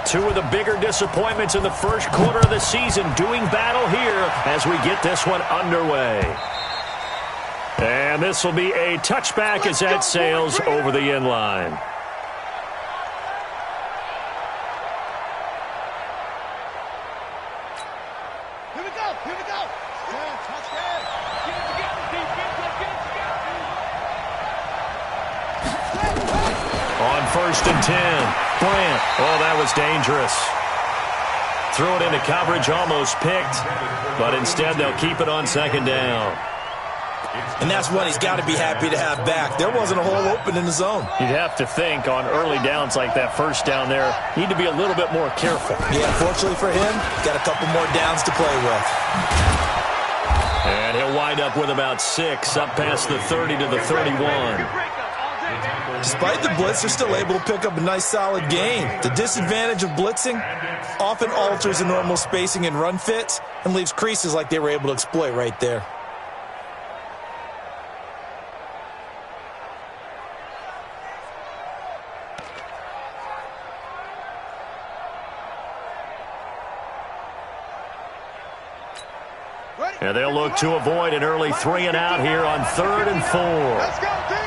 Two of the bigger disappointments in the first quarter of the season doing battle here as we get this one underway. And this will be a touchback as that sails over the end line. Here we go. Yeah, touchdown. Get it together, defense. Let's get it together. On 1st and 10. Bryant. Oh, that was dangerous. Threw it into coverage, almost picked. But instead, they'll keep it on 2nd down. And that's what he's got to be happy to have back. There wasn't a hole open in the zone. You'd have to think on early downs like that first down there, need to be a little bit more careful. Yeah, fortunately for him, got a couple more downs to play with. And he'll wind up with about 6, up past the 30 to the 31. Despite the blitz, they're still able to pick up a nice solid gain. The disadvantage of blitzing often alters the normal spacing and run fits and leaves creases like they were able to exploit right there. And they'll look to avoid an early 3 and out here on 3rd and 4. Let's go, team.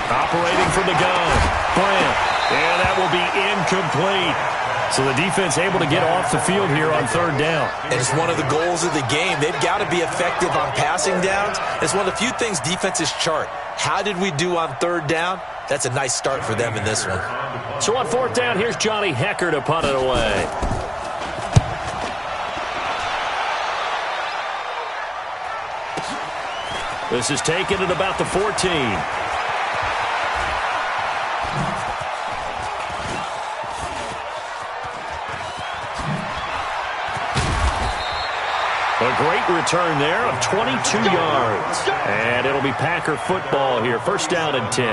Operating from the gun. Bryant. And that will be incomplete. So the defense able to get off the field here on 3rd down. And it's one of the goals of the game. They've got to be effective on passing downs. It's one of the few things defenses chart. How did we do on 3rd down? That's a nice start for them in this one. So on 4th down, here's Johnny Hecker to punt it away. This is taken at about the 14. A great return there of 22 yards. And it'll be Packer football here. 1st down and 10.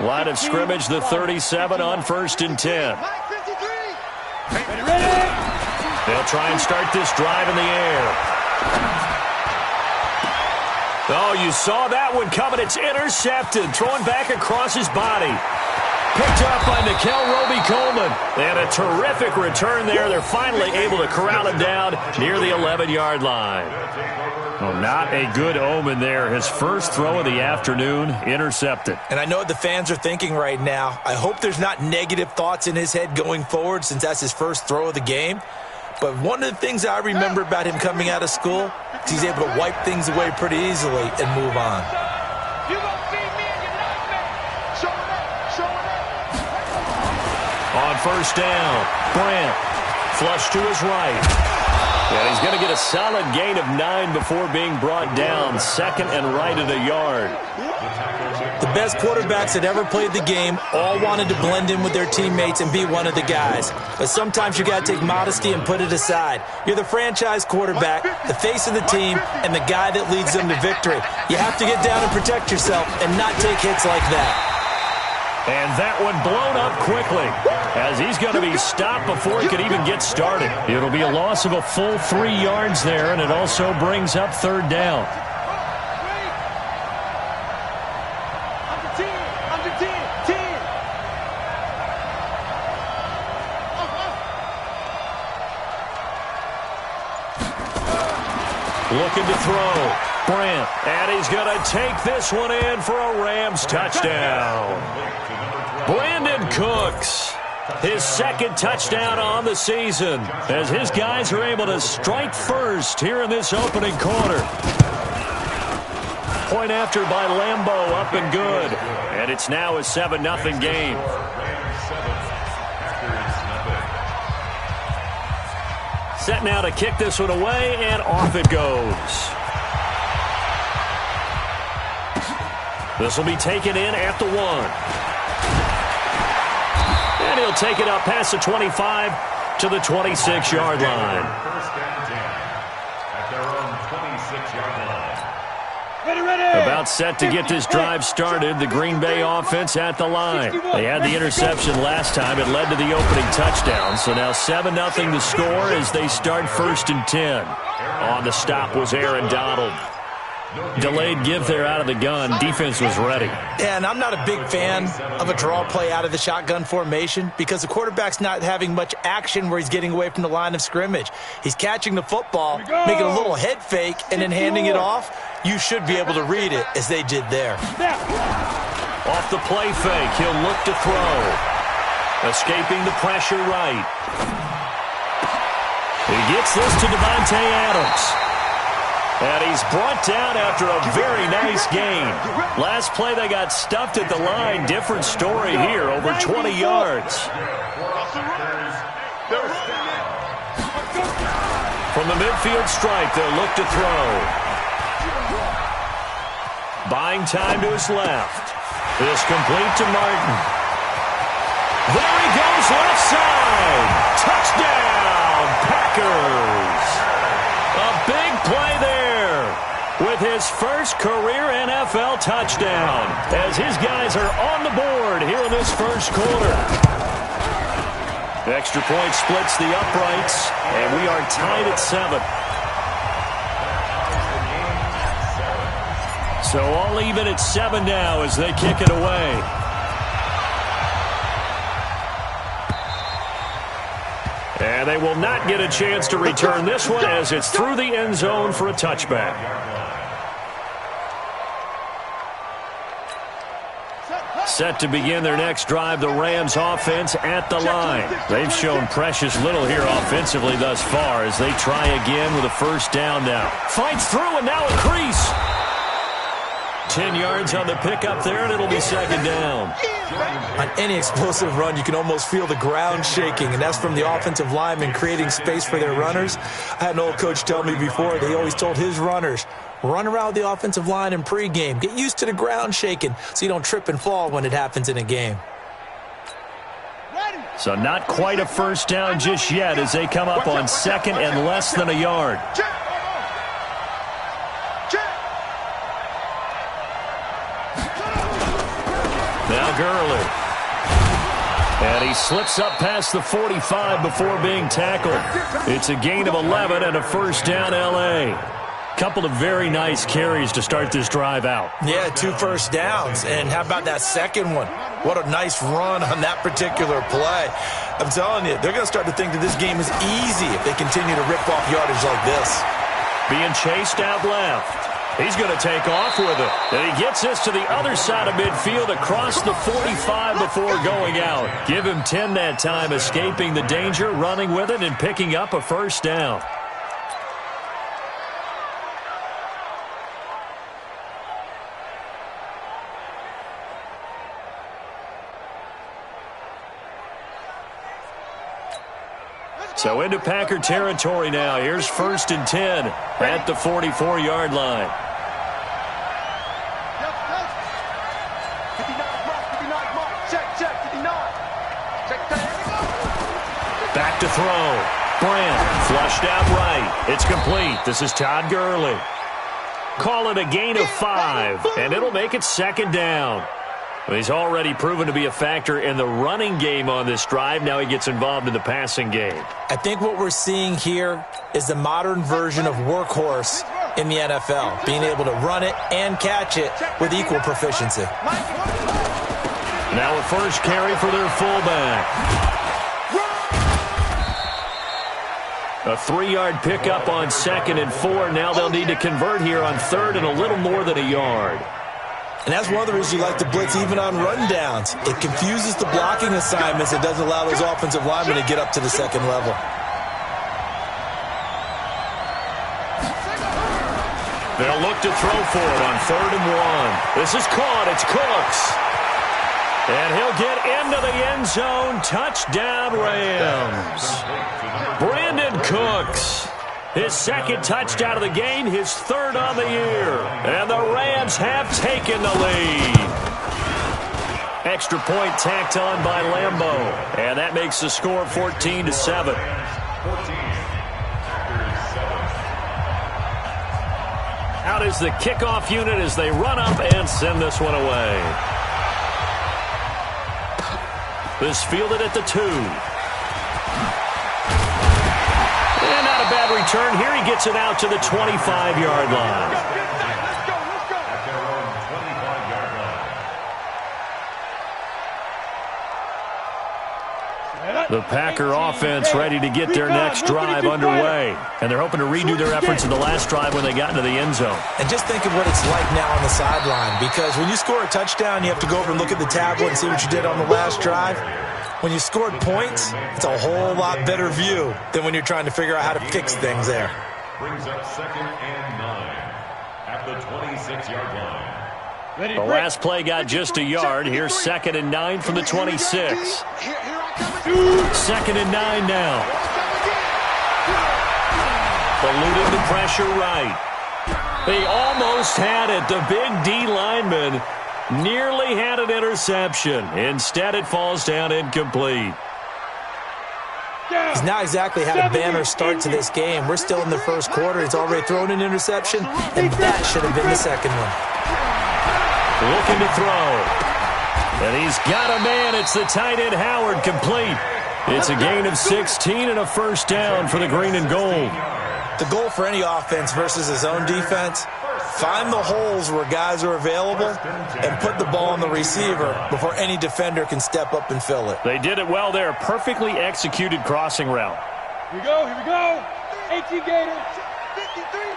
Line of scrimmage, the 37 on 1st and 10. They'll try and start this drive in the air. Oh, you saw that one coming. It's intercepted. Throwing back across his body. Picked up by Nickel Roby-Coleman. And a terrific return there. They're finally able to corral him down near the 11-yard line. Well, not a good omen there. His first throw of the afternoon, intercepted. And I know what the fans are thinking right now. I hope there's not negative thoughts in his head going forward since that's his first throw of the game. But one of the things I remember about him coming out of school is he's able to wipe things away pretty easily and move on. On 1st down, Bryant flush to his right. And he's going to get a solid gain of 9 before being brought down. 2nd and right at a yard. The best quarterbacks that ever played the game all wanted to blend in with their teammates and be one of the guys. But sometimes you got to take modesty and put it aside. You're the franchise quarterback, the face of the team, and the guy that leads them to victory. You have to get down and protect yourself and not take hits like that. And that one blown up quickly as he's going to be stopped before he could even get started. It'll be a loss of a full 3 yards there, and it also brings up 3rd down. Looking to throw. Bryant. And he's going to take this one in for a Rams touchdown. Brandon Cooks. His 2nd touchdown on the season as his guys are able to strike first here in this opening quarter. Point after by Lambeau, up and good. And it's now a 7-0 game. Set now to kick this one away, and off it goes. This will be taken in at the 1. And he'll take it up past the 25 to the 26-yard line. About set to get this drive started. The Green Bay offense at the line. They had the interception last time. It led to the opening touchdown. So now 7-0 to score as they start 1st and 10. On the stop was Aaron Donald. Delayed give there out of the gun. Defense was ready. Yeah, and I'm not a big fan of a draw play out of the shotgun formation because the quarterback's not having much action where he's getting away from the line of scrimmage. He's catching the football, making a little head fake, and then handing it off. You should be able to read it as they did there. Off the play fake, he'll look to throw. Escaping the pressure right. He gets this to Devontae Adams. And he's brought down after a very nice gain. Last play they got stuffed at the line. Different story here, over 20 yards. From the midfield stripe, they'll look to throw. Buying time to his left. This complete to Martin. There he goes, left side. Touchdown, Packers. A big play there with his first career NFL touchdown as his guys are on the board here in this first quarter. Extra point splits the uprights, and we are tied at 7. So all even at 7 now as they kick it away. And they will not get a chance to return this one as it's through the end zone for a touchback. Set to begin their next drive, the Rams offense at the line. They've shown precious little here offensively thus far as they try again with a first down now. Fights through and now a crease. 10 yards on the pickup there, and it'll be second down. On any explosive run, you can almost feel the ground shaking, and that's from the offensive linemen creating space for their runners. I had an old coach tell me before, they always told his runners, run around the offensive line in pregame. Get used to the ground shaking so you don't trip and fall when it happens in a game. So not quite a first down just yet as they come up on second and less than a yard. Now Gurley. And he slips up past the 45 before being tackled. It's a gain of 11 and a first down L.A. Couple of very nice carries to start this drive out. Yeah, 2 first downs. And how about that second one? What a nice run on that particular play. I'm telling you, they're going to start to think that this game is easy if they continue to rip off yardage like this. Being chased out left. He's going to take off with it. And he gets this to the other side of midfield across the 45 before going out. Give him 10 that time, escaping the danger, running with it, and picking up a first down. So into Packer territory now. Here's 1st and 10 at the 44-yard line. Back to throw. Brand flushed out right. It's complete. This is Todd Gurley. Call it a gain of 5, and it'll make it second down. He's already proven to be a factor in the running game on this drive. Now he gets involved in the passing game. I think what we're seeing here is the modern version of workhorse in the NFL, being able to run it and catch it with equal proficiency. Now a first carry for their fullback. A 3-yard pickup on 2nd and 4. Now they'll need to convert here on 3rd and a little more than a yard. And that's one of the reasons you like to blitz even on rundowns. It confuses the blocking assignments. It doesn't allow those offensive linemen to get up to the second level. They'll look to throw for it on 3rd and 1. This is caught. It's Cooks. And he'll get into the end zone. Touchdown, Rams. Brandon Cooks. His 2nd touchdown of the game, his 3rd on the year. And the Rams have taken the lead. Extra point tacked on by Lambeau. And that makes the score 14-7. Out is the kickoff unit as they run up and send this one away. This fielded at the 2. Bad return here. He gets it out to the 25-yard line. The Packer offense ready to get their next drive underway. And they're hoping to redo their efforts in the last drive when they got into the end zone. And just think of what it's like now on the sideline, because when you score a touchdown, you have to go over and look at the tablet and see what you did on the last drive. When you scored points, it's a whole lot better view than when you're trying to figure out how to fix things there. Brings up 2nd and 9 at the 26-yard line. The last play got just a yard. Here's 2nd and 9 from the 26. 2nd and 9 now. Eluding the pressure right. They almost had it. The big D lineman nearly had an interception. Instead, it falls down incomplete. He's not exactly had a banner start to this game. We're still in the first quarter. He's already thrown an interception, and that should have been the second one. Looking to throw. And he's got a man. It's the tight end Howard, complete. It's a gain of 16 and a first down for the green and gold. The goal for any offense versus his own defense, find the holes where guys are available and put the ball on the receiver before any defender can step up and fill it. They did it well there. Perfectly executed crossing route. Here we go, here we go. 18 Gator. 53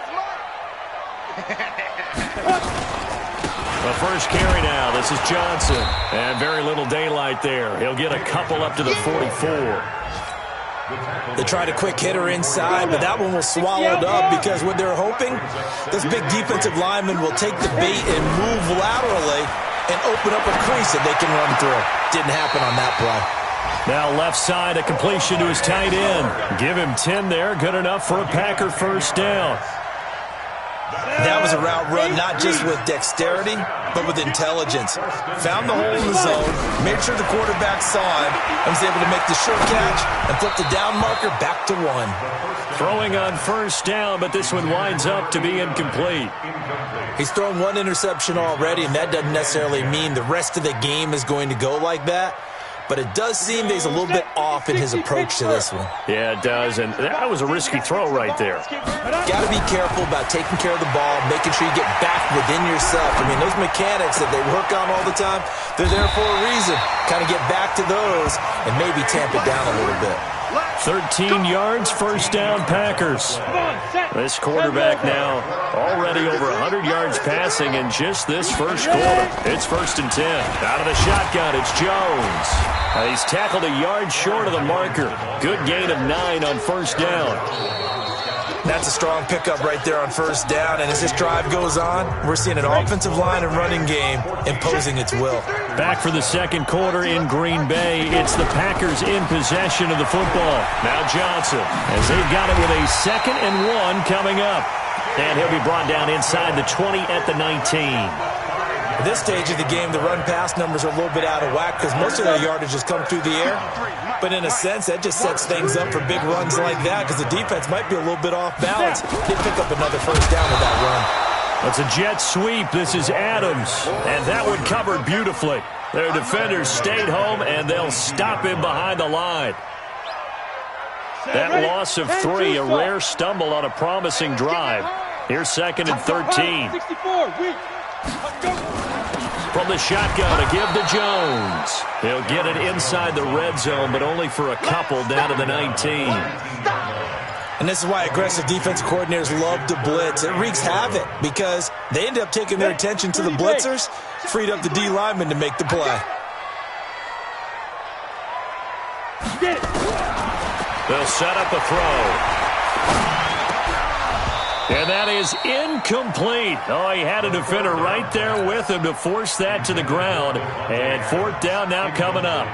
The first carry now. This is Johnson. And very little daylight there. He'll get a couple up to the 44. They tried a quick hitter inside, but that one was swallowed up because what they're hoping, this big defensive lineman will take the bait and move laterally and open up a crease that they can run through. Didn't happen on that play. Now left side, a completion to his tight end. Give him 10 there. Good enough for a Packer first down. That was a route run not just with dexterity, but with intelligence. Found the hole in the zone, made sure the quarterback saw him, and was able to make the short catch and flip the down marker back to 1. Throwing on first down, but this one winds up to be incomplete. He's thrown one interception already, and that doesn't necessarily mean the rest of the game is going to go like that. But it does seem that he's a little bit off in his approach to this one. Yeah, it does, and that was a risky throw right there. Got to be careful about taking care of the ball, making sure you get back within yourself. I mean, those mechanics that they work on all the time, they're there for a reason. Kind of get back to those and maybe tamp it down a little bit. 13 yards, first down, Packers. This quarterback now already over 100 yards passing in just this first quarter. It's 1st and 10. Out of the shotgun, it's Jones. He's tackled a yard short of the marker. Good gain of 9 on first down. That's a strong pickup right there on first down, and as this drive goes on, we're seeing an offensive line and running game imposing its will. Back for the second quarter in Green Bay. It's the Packers in possession of the football. Now Johnson, as they've got it with a 2nd and 1 coming up. And he'll be brought down inside the 20 at the 19. At this stage of the game, the run-pass numbers are a little bit out of whack because most of their yardage has come through the air. But in a sense, that just sets things up for big runs like that because the defense might be a little bit off balance. They pick up another first down with that run. That's a jet sweep. This is Adams. And that one covered beautifully. Their defenders stayed home, and they'll stop him behind the line. That loss of 3, a rare stumble on a promising drive. Here's 2nd and 13. From the shotgun, a give to Jones. He'll get it inside the red zone, but only for a couple down to the 19. And this is why aggressive defensive coordinators love to blitz. It wreaks havoc because they end up taking their attention to the blitzers, freed up the D lineman to make the play. They'll set up a throw. And that is incomplete. Oh, he had a defender right there with him to force that to the ground. And 4th down now coming up.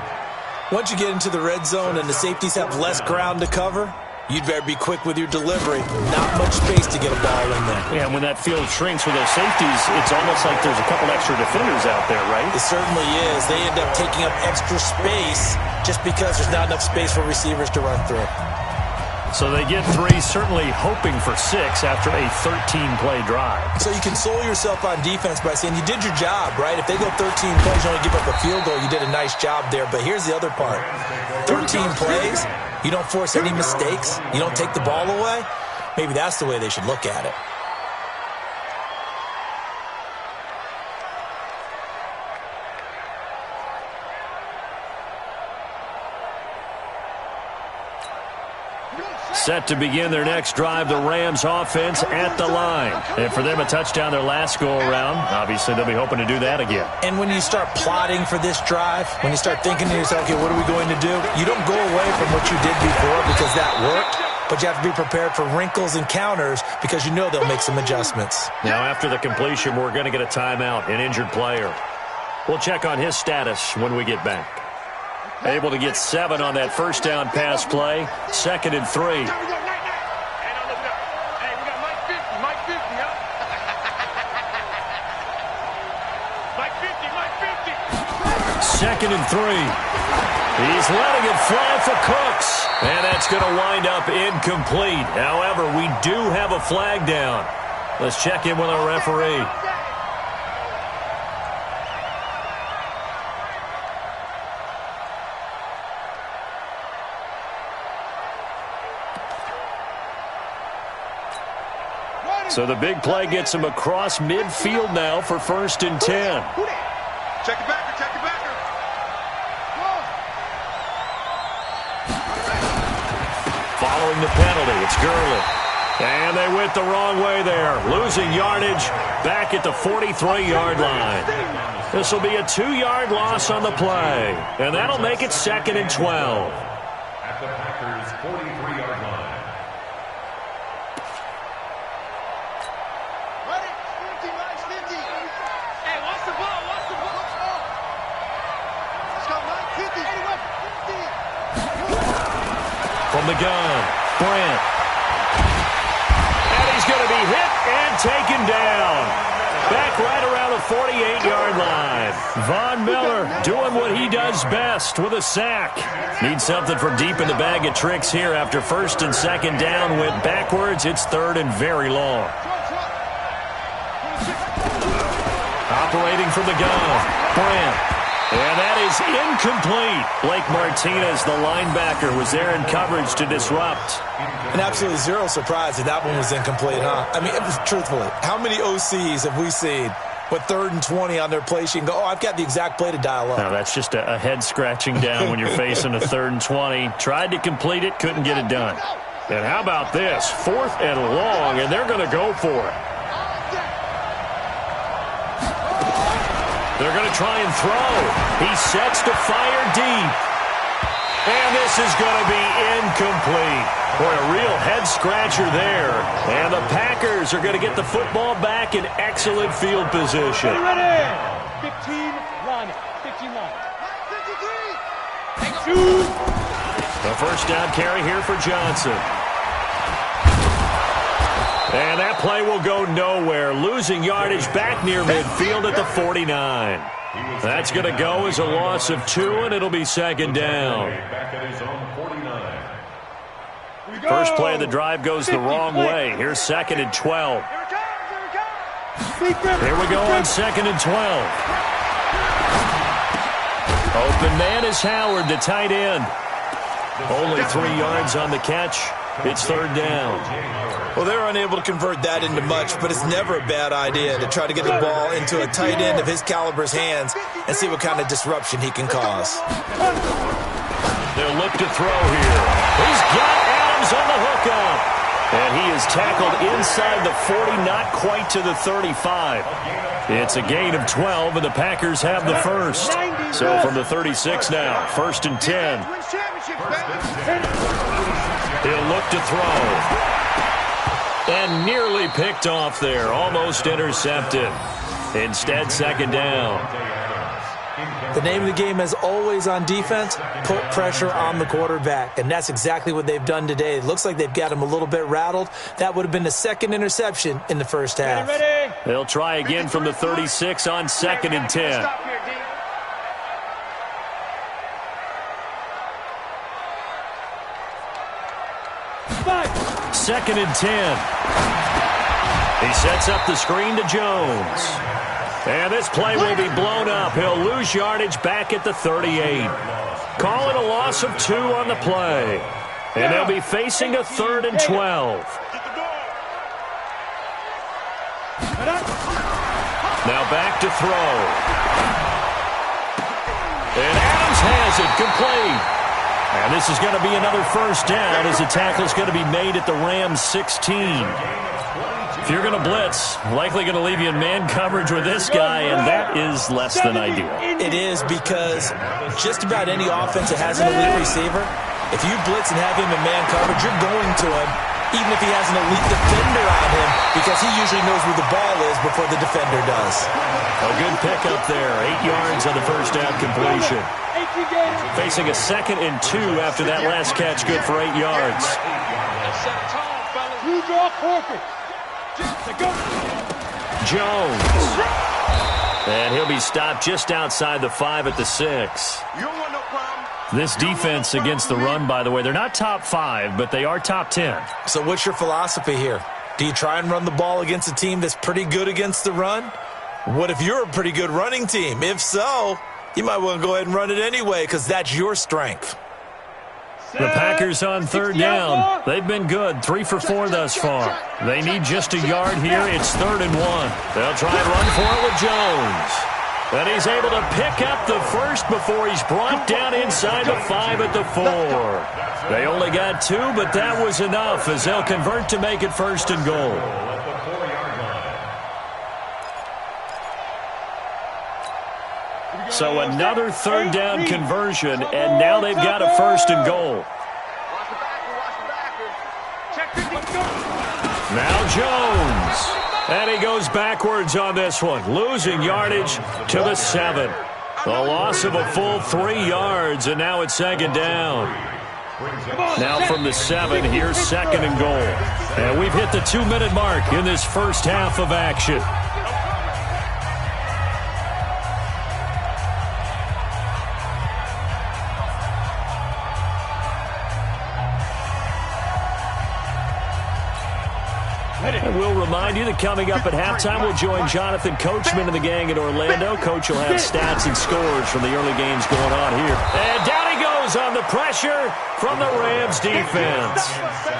Once you get into the red zone and the safeties have less ground to cover, you'd better be quick with your delivery. Not much space to get a ball in there. Yeah, and when that field shrinks with those safeties, it's almost like there's a couple extra defenders out there, right? It certainly is. They end up taking up extra space just because there's not enough space for receivers to run through. So they get 3, certainly hoping for 6 after a 13-play drive. So you console yourself on defense by saying you did your job, right? If they go 13 plays, you only give up a field goal, you did a nice job there. But here's the other part. 13 plays, you don't force any mistakes, you don't take the ball away. Maybe that's the way they should look at it. Set to begin their next drive, the Rams offense at the line. And for them, a touchdown their last go-around. Obviously, they'll be hoping to do that again. And when you start plotting for this drive, when you start thinking to yourself, okay, what are we going to do? You don't go away from what you did before because that worked, but you have to be prepared for wrinkles and counters because you know they'll make some adjustments. Now, after the completion, we're going to get a timeout, an injured player. We'll check on his status when we get back. Able to get 7 on that first down pass play. 2nd and 3. Second and 3. He's letting it fly for Cooks. And that's going to wind up incomplete. However, we do have a flag down. Let's check in with our referee. So the big play gets him across midfield now for 1st and 10. Check it backer, check it backer. Following the penalty, it's Gurley. And they went the wrong way there. Losing yardage back at the 43-yard line. This will be a 2-yard loss on the play. And that'll make it 2nd and 12. At the Packers' 43-yard line. From the gun, Brent. And he's going to be hit and taken down. Back right around the 48-yard line. Von Miller doing what he does best with a sack. Needs something from deep in the bag of tricks here after 1st and 2nd down. Went backwards. It's 3rd and very long. Operating from the gun, Brent. And that is incomplete. Blake Martinez, the linebacker, was there in coverage to disrupt. And absolutely zero surprise that that one was incomplete, huh? I mean, truthfully, how many OCs have we seen with 3rd and 20 on their play sheet and go, oh, I've got the exact play to dial up? No, that's just a head scratching down when you're facing a 3rd and 20. Tried to complete it, couldn't get it done. And how about this? 4th and long, and they're going to go for it. They're going to try and throw. He sets to fire deep. And this is going to be incomplete. Boy, a real head-scratcher there. And the Packers are going to get the football back in excellent field position. Ready? 15 line. 15 line. 53. The first down carry here for Johnson. And that play will go nowhere. Losing yardage back near midfield at the 49. That's going to go as a loss of 2, and it'll be 2nd down. Back at his own 49. First play of the drive goes the wrong way. Here's 2nd and 12. Here we go on 2nd and 12. Open man is Howard, the tight end. Only 3 yards on the catch. It's 3rd down. Well, they're unable to convert that into much, but it's never a bad idea to try to get the ball into a tight end of his caliber's hands and see what kind of disruption he can cause. They'll look to throw here. He's got Adams on the hookup. And he is tackled inside the 40, not quite to the 35. It's a gain of 12, and the Packers have the first. So from the 36 now, 1st and 10. He'll look to throw. And nearly picked off there. Almost intercepted. Instead, 2nd down. The name of the game, as always on defense, put pressure on the quarterback. And that's exactly what they've done today. It looks like they've got him a little bit rattled. That would have been the 2nd interception in the first half. They'll try again from the 36 on 2nd and 10. 2nd and 10. He sets up the screen to Jones. And this play will be blown up. He'll lose yardage back at the 38. Call it a loss of 2 on the play. And they'll be facing a 3rd and 12. Now back to throw. And Adams has it complete. And this is going to be another first down as the tackle is going to be made at the Rams 16. If you're going to blitz, likely going to leave you in man coverage with this guy, and that is less than ideal. It is, because just about any offense that has an elite receiver, if you blitz and have him in man coverage, you're going to him, even if he has an elite defender on him, because he usually knows where the ball is before the defender does. A good pickup there. 8 yards on the first down completion. Facing a 2nd and 2 after that last catch, good for 8 yards. You draw corporate. Jones. And he'll be stopped just outside the 5 at the 6. You don't want no problem. This defense against the run, by the way, they're not top 5, but they are top 10. So what's your philosophy here? Do you try and run the ball against a team that's pretty good against the run? What if you're a pretty good running team? If so, you might want to go ahead and run it anyway, because that's your strength. The Packers on 3rd down. They've been good, 3 for 4 thus far. They need just a yard here. It's 3rd and 1. They'll try and run for it with Jones. And he's able to pick up the first before he's brought down inside the 5 at the 4. They only got 2, but that was enough as they'll convert to make it 1st and goal. So another 3rd down conversion, and now they've got a 1st and goal. Now Jones. And he goes backwards on this one, losing yardage to the 7. The loss of a full 3 yards, and now it's 2nd down. Now from the 7, here's 2nd and goal. And we've hit the 2-minute mark in this first half of action. And we'll remind you that coming up at halftime, we'll join Jonathan Coachman and the gang in Orlando. Coach will have stats and scores from the early games going on here. And down he goes on the pressure from the Rams defense.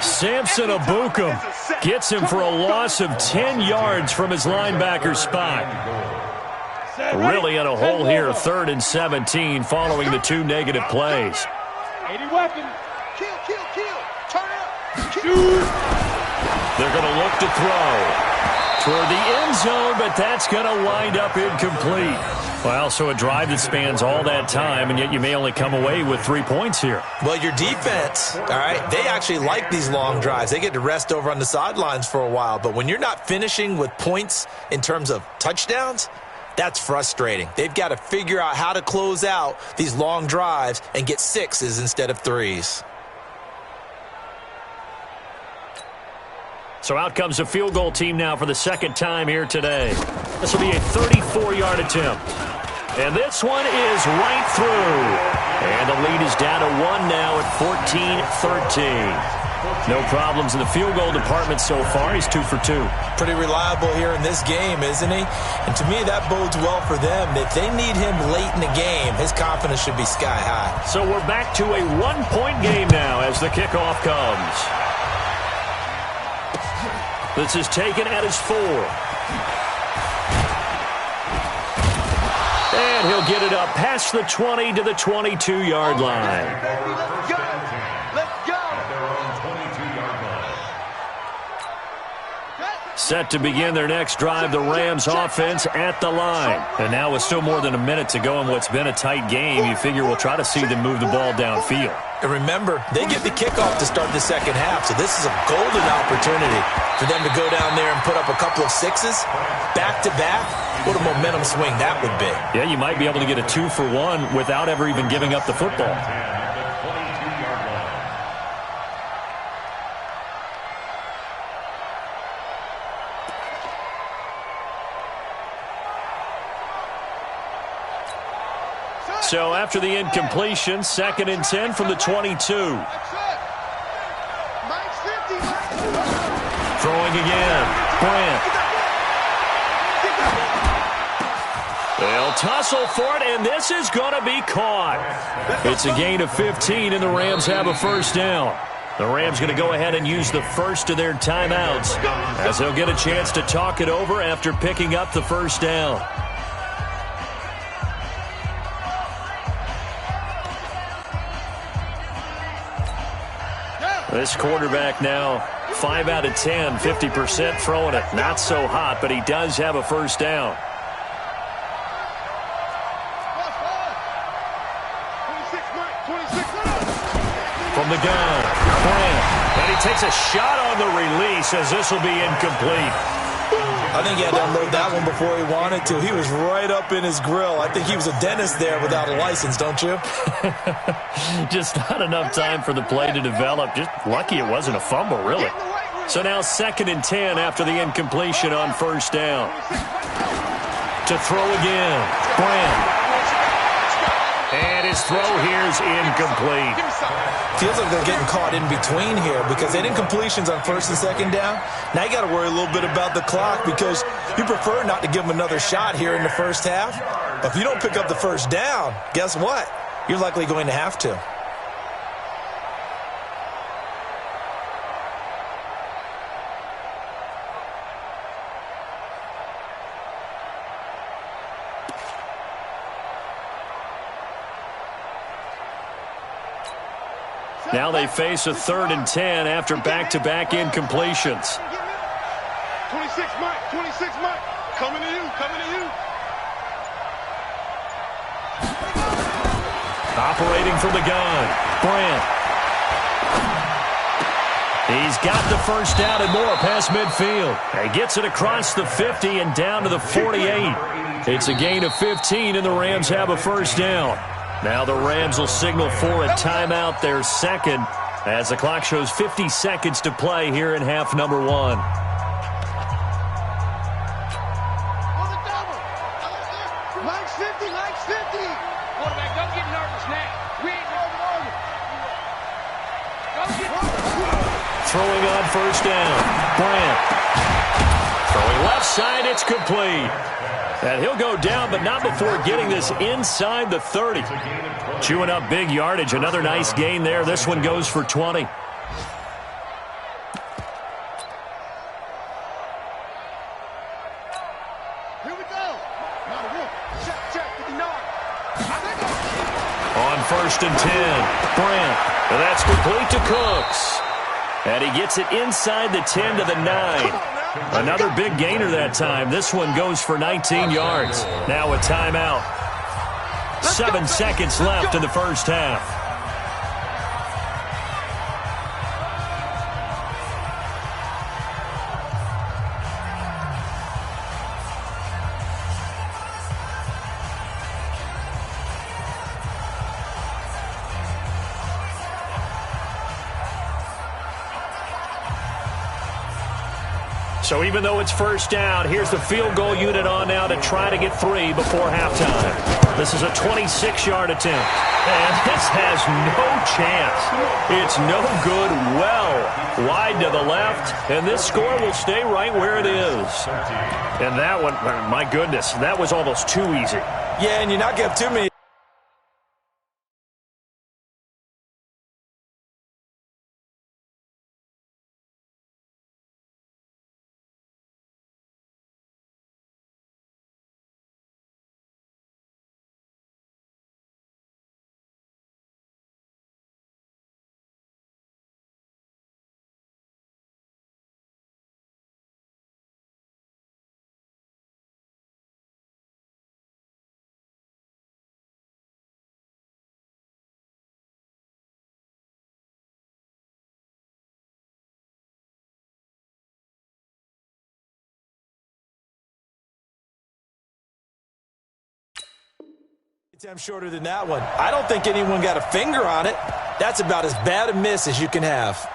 Samson Abukum gets him for a loss of 10 yards from his linebacker spot. Really in a hole here, 3rd and 17 following the 2 negative plays. 80 weapons. Kill. Turn up. They're going to look to throw toward the end zone, but that's going to wind up incomplete. Well, so a drive that spans all that time, and yet you may only come away with 3 points here. Well, your defense, all right, they actually like these long drives. They get to rest over on the sidelines for a while, but when you're not finishing with points in terms of touchdowns, that's frustrating. They've got to figure out how to close out these long drives and get 6s instead of 3s. So out comes a field goal team now for the 2nd time here today. This will be a 34-yard attempt. And this one is right through. And the lead is down to 1 now at 14-13. No problems in the field goal department so far. He's 2 for 2. Pretty reliable here in this game, isn't he? And to me, that bodes well for them. If they need him late in the game, his confidence should be sky high. So we're back to a 1-point game now as the kickoff comes. This is taken at his 4. And he'll get it up past the 20 to the 22-yard line. Let's go. Set to begin their next drive, the Rams offense at the line. And now with still more than a minute to go in what's been a tight game, you figure we'll try to see them move the ball downfield. And remember, they get the kickoff to start the 2nd half, so this is a golden opportunity for them to go down there and put up a couple of 6s back-to-back. What a momentum swing that would be. Yeah, you might be able to get a 2 for 1 without ever even giving up the football. So after the incompletion, 2nd and 10 from the 22. Throwing again. Brent. They'll tussle for it, and this is going to be caught. It's a gain of 15, and the Rams have a 1st down. The Rams going to go ahead and use the first of their timeouts as they'll get a chance to talk it over after picking up the 1st down. This quarterback now 5 out of 10, 50% throwing it. Not so hot, but he does have a first down. From the gun, Grant. And he takes a shot on the release as this will be incomplete. I think he had to unload that one before he wanted to. He was right up in his grill. I think he was a dentist there without a license, don't you? Just not enough time for the play to develop. Just lucky it wasn't a fumble, really. So now 2nd and 10 after the incompletion on first down. To throw again, Grant. And his throw here is incomplete. Feels like they're getting caught in between here because they didn't completions on 1st and 2nd down. Now you got to worry a little bit about the clock because you prefer not to give them another shot here in the first half. But if you don't pick up the first down, guess what? You're likely going to have to. Now they face a 3rd and 10 after back-to-back incompletions. 26, Mike. 26, Mike. Coming to you. Coming to you. Operating from the gun, Grant. He's got the first down and more past midfield. He gets it across the 50 and down to the 48. It's a gain of 15, and the Rams have a first down. Now the Rams will signal for a timeout, their second, as the clock shows 50 seconds to play here in half number 1. On the double. Mike's 50. Mike's 50. Quarterback, don't get nervous now. We ain't over. Don't get nervous. Throwing on first down, Grant. Throwing left side, it's complete. And he'll go down, but not before getting this inside the 30. Chewing up big yardage. Another nice gain there. This one goes for 20. Here we go. Check, 59. On 1st and 10, Grant. And that's complete to Cooks. And he gets it inside the 10 to the 9. Another big gainer that time. This one goes for 19 yards. Now a timeout. 7 seconds left in the first half. So even though it's first down, here's the field goal unit on now to try to get 3 before halftime. This is a 26-yard attempt. And this has no chance. It's no good, well wide to the left, and this score will stay right where it is. And that one, my goodness, that was almost too easy. Yeah, and you're not going to have too many. Attempt shorter than that one. I don't think anyone got a finger on it. That's about as bad a miss as you can have.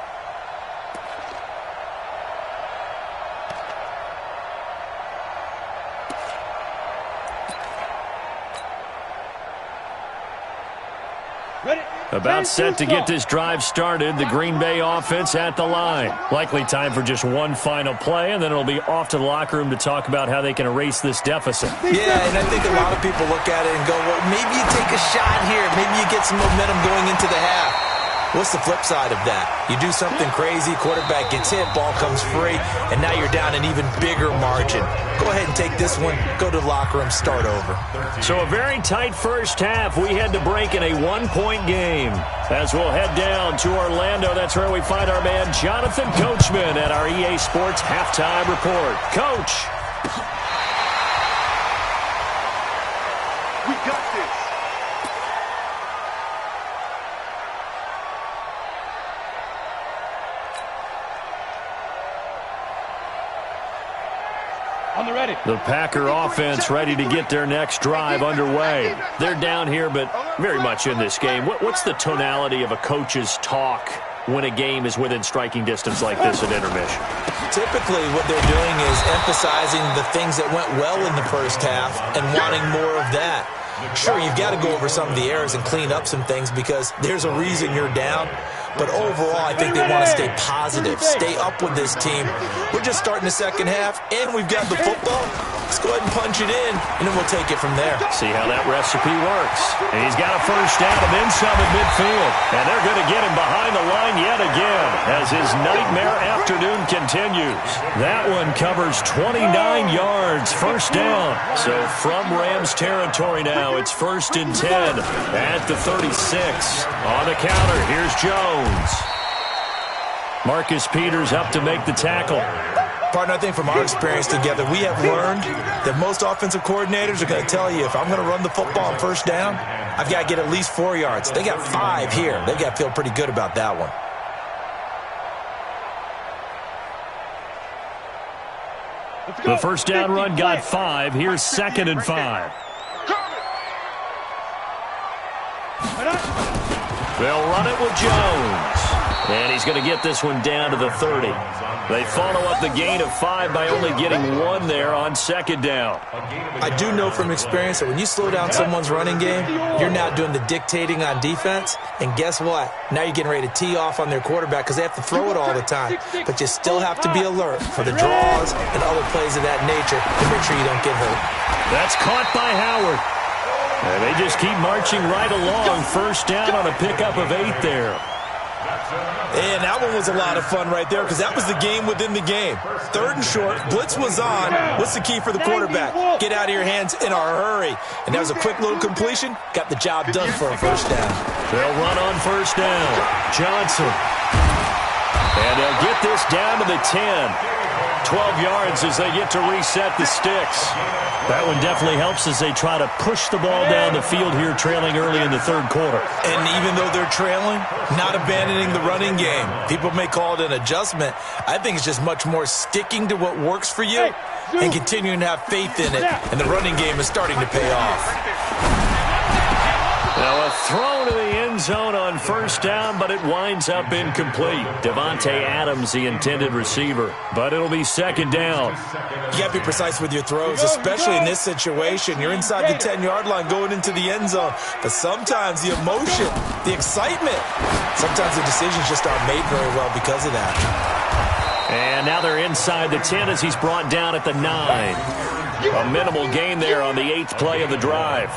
About set to get this drive started. The Green Bay offense at the line. Likely time for just one final play, and then it'll be off to the locker room to talk about how they can erase this deficit. Yeah, and I think a lot of people look at it and go, well, maybe you take a shot here. Maybe you get some momentum going into the half. What's the flip side of that? You do something crazy, quarterback gets hit, ball comes free, and now you're down an even bigger margin. Go ahead and take this one, go to the locker room, start over. So a very tight first half. We had to break in a one-point game. As we'll head down to Orlando, that's where we find our man Jonathan Coachman at our EA Sports Halftime Report. Coach. We got this. On the ready. The Packer offense ready to get their next drive underway. They're down here, but very much in this game. What's the tonality of a coach's talk when a game is within striking distance like this at intermission? Typically, what they're doing is emphasizing the things that went well in the first half and wanting more of that. Sure, you've got to go over some of the errors and clean up some things because there's a reason you're down. But overall, I think they want to stay positive, stay up with this team. We're just starting the second half, and we've got the football. Let's go ahead and punch it in, and then we'll take it from there. See how that recipe works. And he's got a first down and then some at midfield. And they're going to get him behind the line yet again as his nightmare afternoon continues. That one covers 29 yards, first down. So from Rams territory now, it's 1st and 10 at the 36. On the counter, here's Jones. Marcus Peters up to make the tackle. Partner, I think from our experience together, we have learned that most offensive coordinators are going to tell you, if I'm going to run the football on first down, I've got to get at least 4 yards. They got 5 here. They've got to feel pretty good about that one. The first down run got 5. Here's 2nd and 5. They'll run it with Jones. And he's going to get this one down to the 30. They follow up the gain of 5 by only getting 1 there on 2nd down. I do know from experience that when you slow down someone's running game, you're now doing the dictating on defense. And guess what? Now you're getting ready to tee off on their quarterback because they have to throw it all the time. But you still have to be alert for the draws and other plays of that nature to make sure you don't get hurt. That's caught by Howard. And they just keep marching right along. First down on a pickup of 8 there. And that one was a lot of fun right there because that was the game within the game. 3rd and short, blitz was on. What's the key for the quarterback? Get out of your hands in a hurry. And that was a quick little completion. Got the job done for a first down. They'll run on first down. Johnson. And they'll get this down to the 10. 12 yards as they get to reset the sticks. That one definitely helps as they try to push the ball down the field here, trailing early in the 3rd quarter. And even though they're trailing, not abandoning the running game. People may call it an adjustment. I think it's just much more sticking to what works for you and continuing to have faith in it. And the running game is starting to pay off. Now a throw to the end zone on first down, but it winds up incomplete. Devontae Adams, the intended receiver, but it'll be 2nd down. You got to be precise with your throws, especially in this situation. You're inside the 10-yard line going into the end zone, but sometimes the emotion, the excitement, sometimes the decisions just aren't made very well because of that. And now they're inside the 10 as he's brought down at the 9. A minimal gain there on the 8th play of the drive.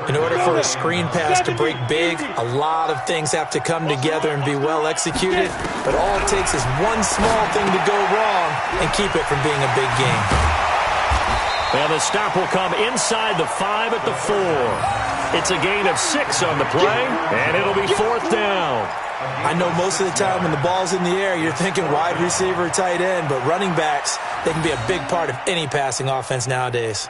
In order for a screen pass to break big, a lot of things have to come together and be well executed. But all it takes is one small thing to go wrong and keep it from being a big game. And the stop will come inside the 5 at the 4. It's a gain of 6 on the play, and it'll be 4th down. I know most of the time when the ball's in the air, you're thinking wide receiver, tight end, but running backs, they can be a big part of any passing offense nowadays.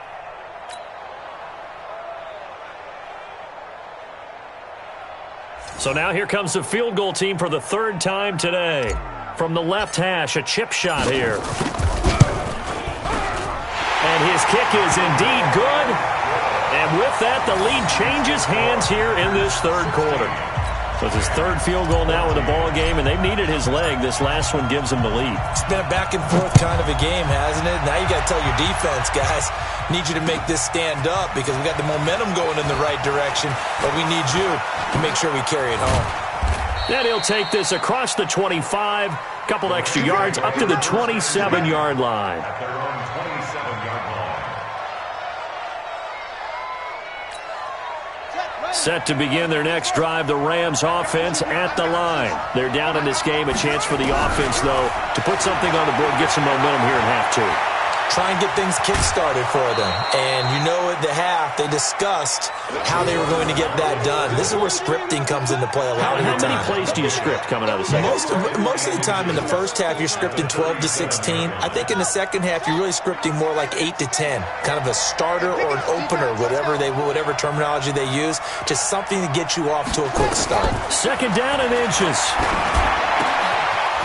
So now here comes the field goal team for the 3rd time today. From the left hash, a chip shot here. And his kick is indeed good. And with that, the lead changes hands here in this 3rd quarter. So it's his 3rd field goal now in the ball game, and they've needed his leg. This last one gives him the lead. It's been a back-and-forth kind of a game, hasn't it? Now you got to tell your defense, guys, need you to make this stand up because we got the momentum going in the right direction, but we need you to make sure we carry it home. Then he'll take this across the 25, couple extra yards, up to the 27-yard line. Set to begin their next drive, the Rams offense at the line. They're down in this game. A chance for the offense, though, to put something on the board, get some momentum here in half two. Try and get things kick-started for them. And you know at the half, they discussed how they were going to get that done. This is where scripting comes into play a lot of the time. How many plays do you script coming out of the second? Most of the time in the first half, you're scripting 12 to 16. I think in the second half, you're really scripting more like 8 to 10. Kind of a starter or an opener, whatever terminology they use. Just something to get you off to a quick start. Second down and inches.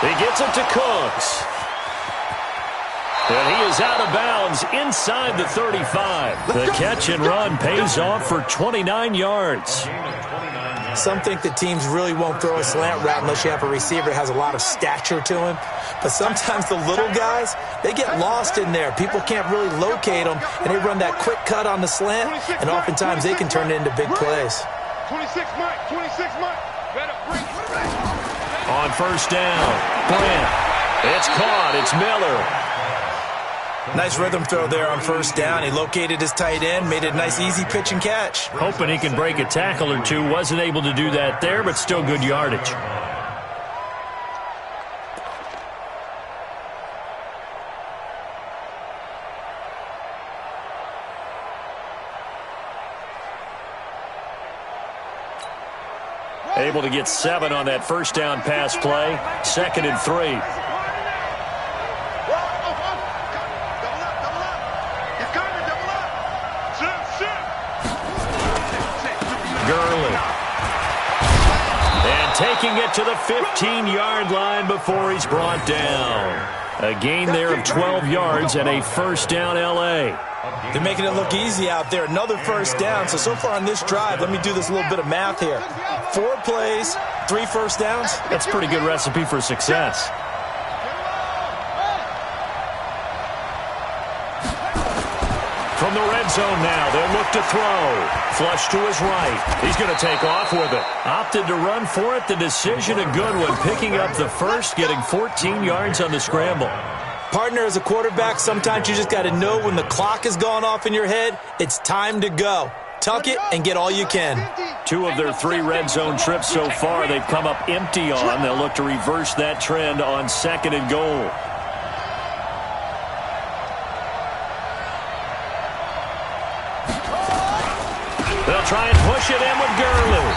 He gets it to Cooks. And he is out of bounds inside the 35. The catch and run pays off for 29 yards. Some think the teams really won't throw a slant route unless you have a receiver that has a lot of stature to him. But sometimes the little guys, they get lost in there. People can't really locate them, and they run that quick cut on the slant, and oftentimes they can turn it into big plays. 26 Mike. On first down, Bryant. It's caught. It's Miller. Nice rhythm throw there on first down. He located his tight end, made it a nice easy pitch and catch. Hoping he can break a tackle or two. Wasn't able to do that there, but still good yardage. Able to get 7 on that first down pass play. 2nd and 3. Taking it to the 15-yard line before he's brought down. A gain there of 12 yards and a first down L.A. They're making it look easy out there. Another first down. So far on this drive, let me do this little bit of math here. 4 plays, 3 first downs. That's a pretty good recipe for success. From the red zone now, they'll look to throw. Flush to his right. He's going to take off with it. Opted to run for it. The decision a good one. Picking up the first, getting 14 yards on the scramble. Partner, as a quarterback, sometimes you just got to know when the clock has gone off in your head, it's time to go. Tuck it and get all you can. 2 of their 3 red zone trips so far, they've come up empty on. They'll look to reverse that trend on 2nd and goal. They'll try and push it in with Gurley.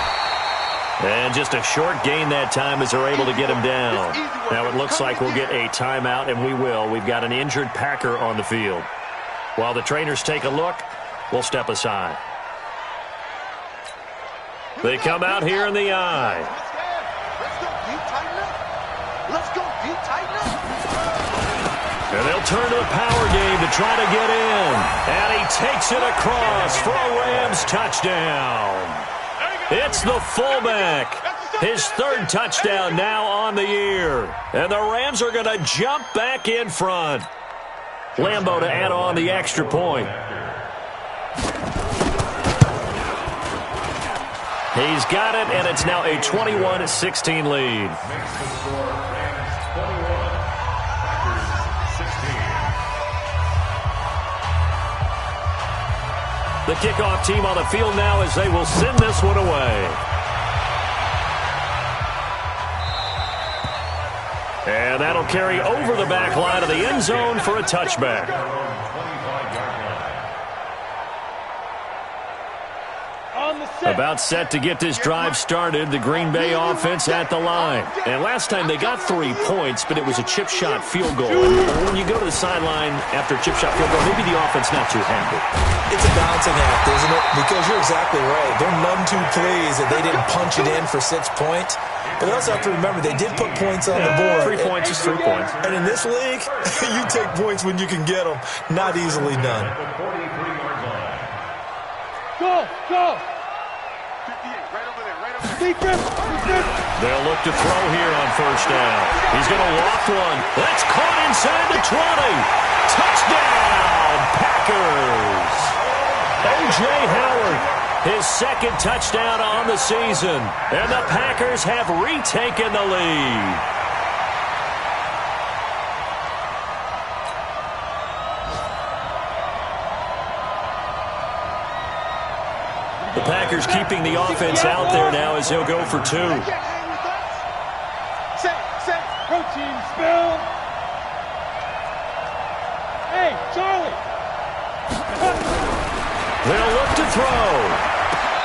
And just a short gain that time as they're able to get him down. Now it looks like we'll get a timeout, and we will. We've got an injured Packer on the field. While the trainers take a look, we'll step aside. They come out here in the eye. Let's go deep, tighten up. And they'll turn to the power game to try to get in. And he takes it across for a Rams touchdown. It's the fullback. His 3rd touchdown now on the year. And the Rams are going to jump back in front. Lambeau to add on the extra point. He's got it, and it's now a 21-16 lead. The kickoff team on the field now as they will send this one away. And that'll carry over the back line of the end zone for a touchback. About set to get this drive started, the Green Bay offense at the line. And last time they got 3 points, but it was a chip shot field goal. And when you go to the sideline after a chip shot field goal, maybe the offense not too happy. It's a balancing act, isn't it? Because you're exactly right. They're none too pleased that they didn't punch it in for 6 points. But they also have to remember they did put points on the board. 3 points is 3 points. And in this league, you take points when you can get them. Not easily done. Go! They'll look to throw here on first down. He's going to loft one. That's caught inside the 20. Touchdown, Packers. O.J. Howard, his 2nd touchdown on the season. And the Packers have retaken the lead. The Packers keeping the offense out there now as he'll go for 2. Protein spill. Hey, Charlie. They'll look to throw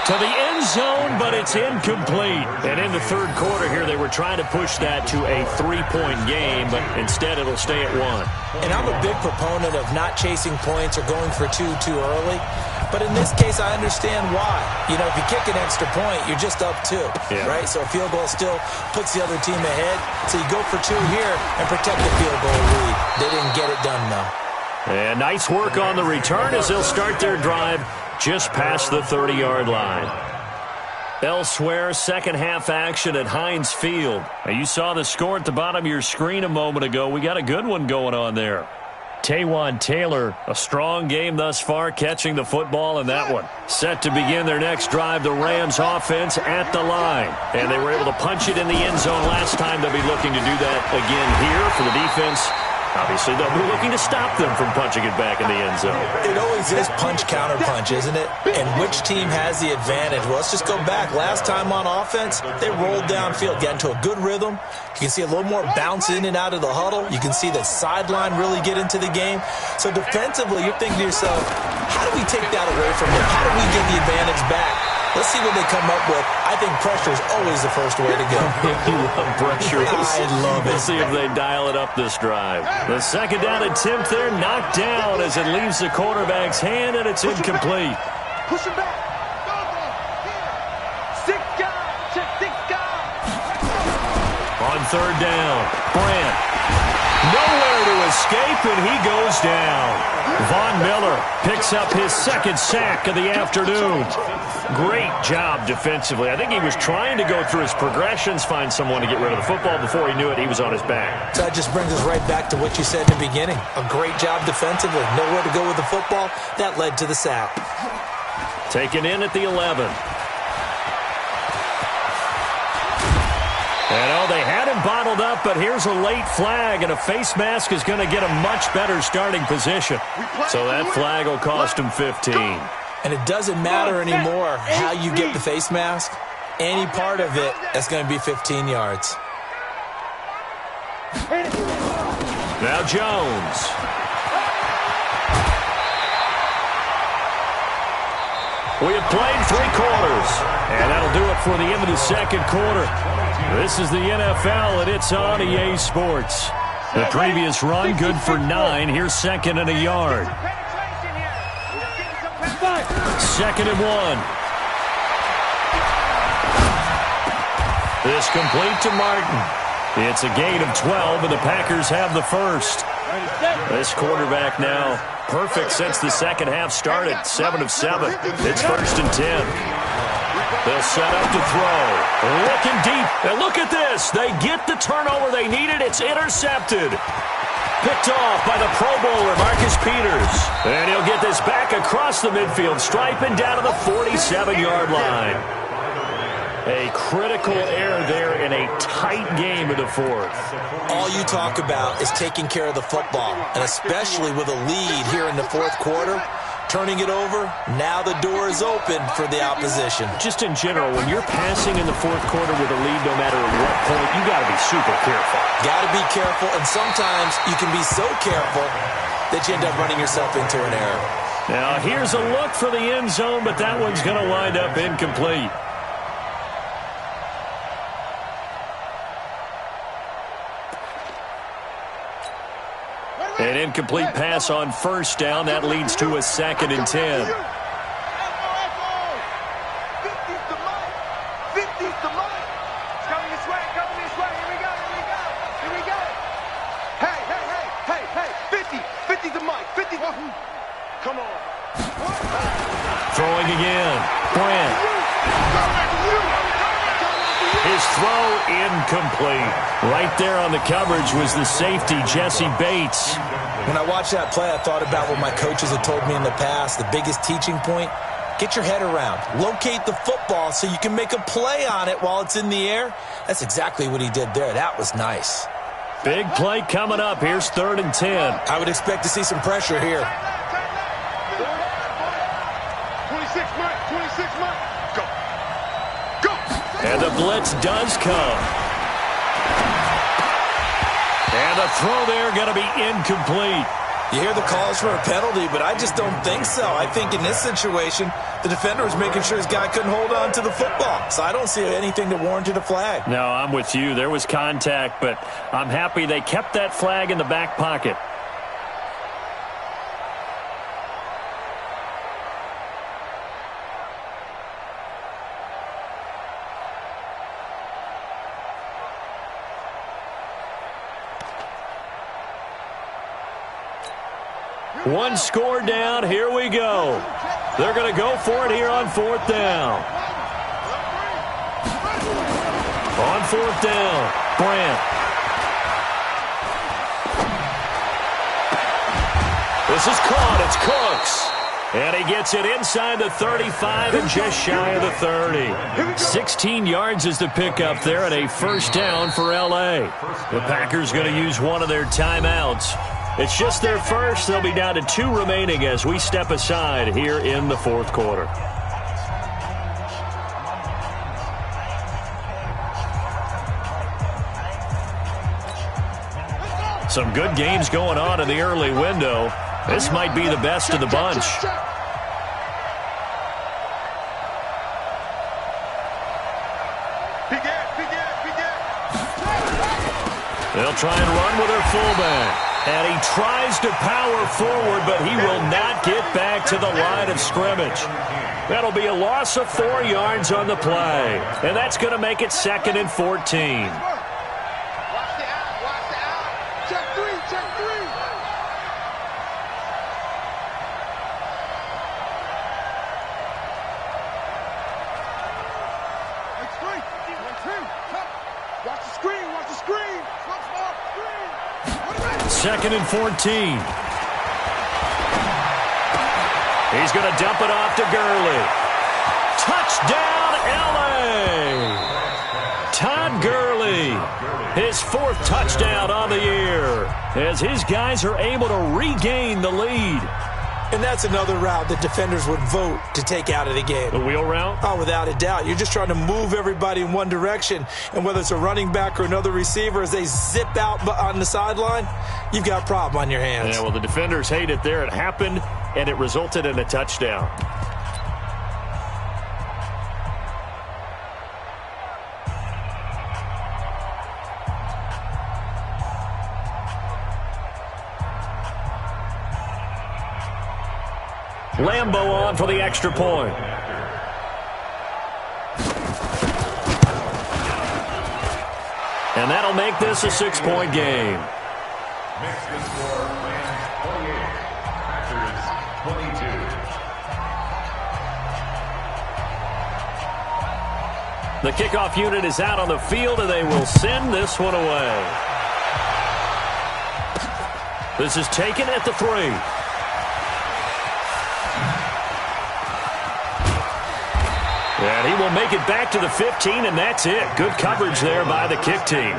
to the end zone, but it's incomplete. And in the third quarter here, they were trying to push that to a 3-point game, but instead it'll stay at 1. And I'm a big proponent of not chasing points or going for 2 too early. But in this case, I understand why. You know, if you kick an extra point, you're just up 2, right? So a field goal still puts the other team ahead. So you go for 2 here and protect the field goal lead. They didn't get it done, though. And nice work on the return as they'll start their drive just past the 30-yard line. Elsewhere, second half action at Heinz Field. Now, you saw the score at the bottom of your screen a moment ago. We got a good one going on there. Taywan Taylor, a strong game thus far, catching the football in that one. Set to begin their next drive, the Rams offense at the line. And they were able to punch it in the end zone last time. They'll be looking to do that again here for the defense. Obviously, they'll be looking to stop them from punching it back in the end zone. It always is punch-counter-punch, isn't it? And which team has the advantage? Well, let's just go back. Last time on offense, they rolled downfield, got into a good rhythm. You can see a little more bounce in and out of the huddle. You can see the sideline really get into the game. So defensively, you're thinking to yourself, how do we take that away from them? How do we get the advantage back? Let's see what they come up with. I think pressure is always the first way to go. You love pressure. I love it. Let's see if they dial it up this drive. The second down attempt there, knocked down as it leaves the quarterback's hand, and it's incomplete. Push him back. Six guy. On third down, Brandt. Nowhere to escape, and he goes down. Von Miller picks up his second sack of the afternoon. Great job defensively. I think he was trying to go through his progressions, find someone to get rid of the football. Before he knew it, he was on his back. So that just brings us right back to what you said in the beginning. A great job defensively. Nowhere to go with the football. That led to the sack. Taken in at the 11. And they had him bottled up, but here's a late flag, and a face mask is going to get a much better starting position. So that flag will cost him 15. And it doesn't matter anymore how you get the face mask. Any part of it, that's going to be 15 yards. Now Jones. We have played 3 quarters, and that'll do it for the end of the second quarter. This is the NFL, and it's on EA Sports. The previous run, good for 9. Here's second and a yard. Second and 1. This complete to Martin. It's a gain of 12, and the Packers have the first. This quarterback now perfect since the second half started. 7 of 7. It's first and 10. They'll set up to throw. Looking deep. And look at this. They get the turnover they needed. It's intercepted. Picked off by the Pro Bowler, Marcus Peters. And he'll get this back across the midfield stripe and down to the 47-yard line. A critical error there in a tight game in the fourth. All you talk about is taking care of the football, and especially with a lead here in the fourth quarter. Turning it over, now the door is open for the opposition. Just in general, when you're passing in the fourth quarter with a lead, no matter at what point, you got to be super careful. Got to be careful, and sometimes you can be so careful that you end up running yourself into an error. Now, here's a look for the end zone, but that one's going to wind up incomplete. An incomplete pass on first down. That leads to a second and 10. 50's the mark. 50's the mark. It's coming this way. Here we go. Hey. 50's the mark. 50. Come on. Throwing again. Brandt. His throw incomplete. Right there on the coverage was the safety, Jesse Bates. When I watched that play, I thought about what my coaches had told me in the past. The biggest teaching point, get your head around. Locate the football so you can make a play on it while it's in the air. That's exactly what he did there. That was nice. Big play coming up. Here's third and 10. I would expect to see some pressure here. 27. 26 months. Go. Go. And the blitz does come. And the throw there going to be incomplete. You hear the calls for a penalty, but I just don't think so. I think in this situation, the defender was making sure his guy couldn't hold on to the football. So I don't see anything that warranted a flag. No, I'm with you. There was contact, but I'm happy they kept that flag in the back pocket. One score down. Here we go. They're going to go for it here on 4th down. On 4th down, Brandt. This is caught. It's Cooks. And he gets it inside the 35 and just shy of the 30. 16 yards is the pickup there and a first down for L.A. The Packers going to use one of their timeouts. It's just their first. They'll be down to 2 remaining as we step aside here in the 4th quarter. Some good games going on in the early window. This might be the best of the bunch. They'll try and run with their fullback. And he tries to power forward, but he will not get back to the line of scrimmage. That'll be a loss of 4 yards on the play. And that's going to make it 2nd and 14. Second and 14. He's going to dump it off to Gurley. Touchdown, L.A. Todd Gurley, his 4th touchdown on the year, as his guys are able to regain the lead. And that's another route that defenders would vote to take out of the game. The wheel route? Oh, without a doubt. You're just trying to move everybody in one direction. And whether it's a running back or another receiver, as they zip out on the sideline, you've got a problem on your hands. Yeah, well, the defenders hate it there. It happened, and it resulted in a touchdown. Lambeau on for the extra point. And that'll make this a 6-point game. Makes the score Rams 28, Packers 22. The kickoff unit is out on the field, and they will send this one away. This is taken at the 3. And he will make it back to the 15, and that's it. Good coverage there by the kick team.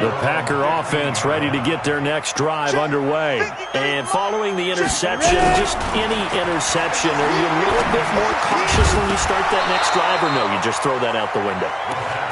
The Packer offense ready to get their next drive underway. And following the interception, just any interception, are you a little bit more cautious when you start that next drive, or no, you just throw that out the window?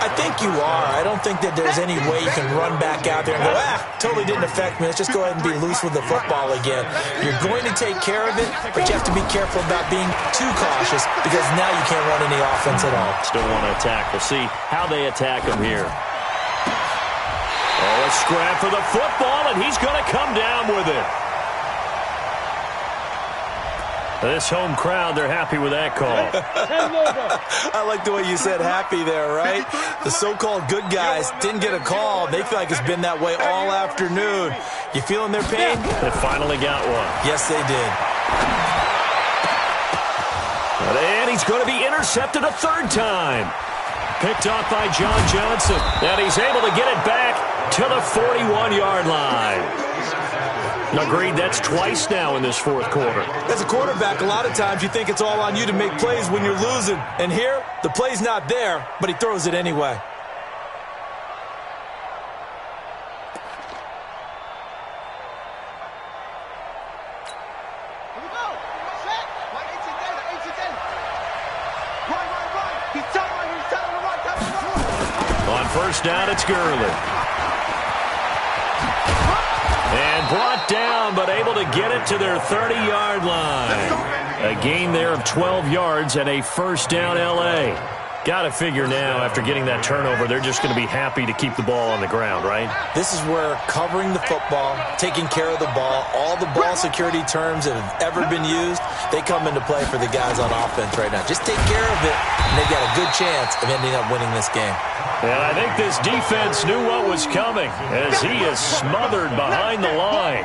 I think you are. I don't think that there's any way you can run back out there and go, totally didn't affect me. Let's just go ahead and be loose with the football again. You're going to take care of it, but you have to be careful about being too cautious because now you can't run any offense at all. Still want to attack. We'll see how they attack him here. Oh, a scrap for the football, and he's going to come down with it. This home crowd, they're happy with that call. I like the way you said happy there, right? The so-called good guys didn't get a call. They feel like it's been that way all afternoon. You feeling their pain? They finally got one. Yes, they did. And he's going to be intercepted a 3rd time. Picked off by John Johnson. And he's able to get it back to the 41-yard line. Agreed, that's twice now in this 4th quarter. As a quarterback, a lot of times you think it's all on you to make plays when you're losing. And here, the play's not there, but he throws it anyway. Here we go. Set. 18 data, first down, it's Gurley. And brought down, but able to get it to their 30-yard line. A gain there of 12 yards and a first down, L.A. Got to figure now, after getting that turnover, they're just going to be happy to keep the ball on the ground, right? This is where covering the football, taking care of the ball, all the ball security terms that have ever been used, they come into play for the guys on offense right now. Just take care of it, and they've got a good chance of ending up winning this game. And I think this defense knew what was coming as he is smothered behind the line.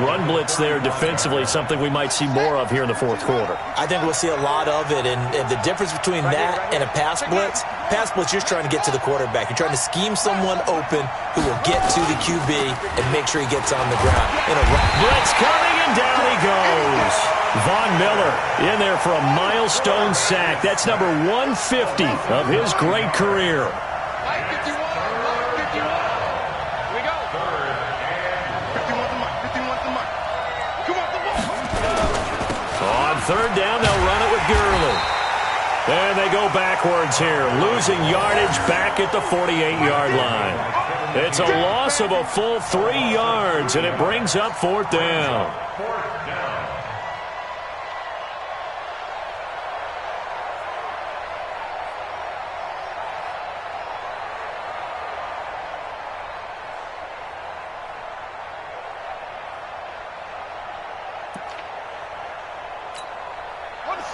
Run blitz there defensively, something we might see more of here in the fourth quarter. I think we'll see a lot of it, and the difference between that and a pass blitz, you're just trying to get to the quarterback. You're trying to scheme someone open who will get to the QB and make sure he gets on the ground. Blitz coming, and down he goes. Von Miller in there for a milestone sack. That's number 150 of his great career. On third down, they'll run it with Gurley. And they go backwards here, losing yardage back at the 48-yard line. It's a loss of a full 3 yards, and it brings up fourth down.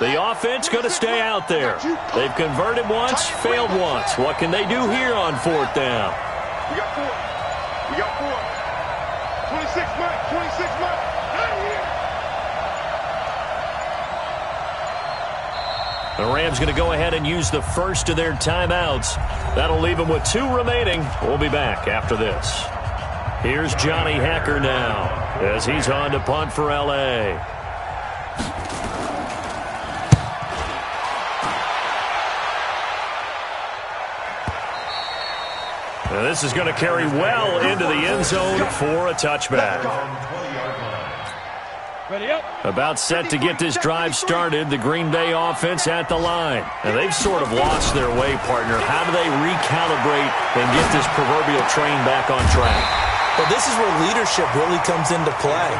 The offense going to stay out there. They've converted once, failed once. What can they do here on fourth down? We got four. We got four. 26 Mike. 26 Mike. Out of here. The Rams going to go ahead and use the first of their timeouts. That'll leave them with 2 remaining. We'll be back after this. Here's Johnny Hacker now as he's on to punt for L.A. And this is going to carry well into the end zone for a touchback. About set to get this drive started, the Green Bay offense at the line. And they've sort of lost their way, partner. How do they recalibrate and get this proverbial train back on track? Well, this is where leadership really comes into play.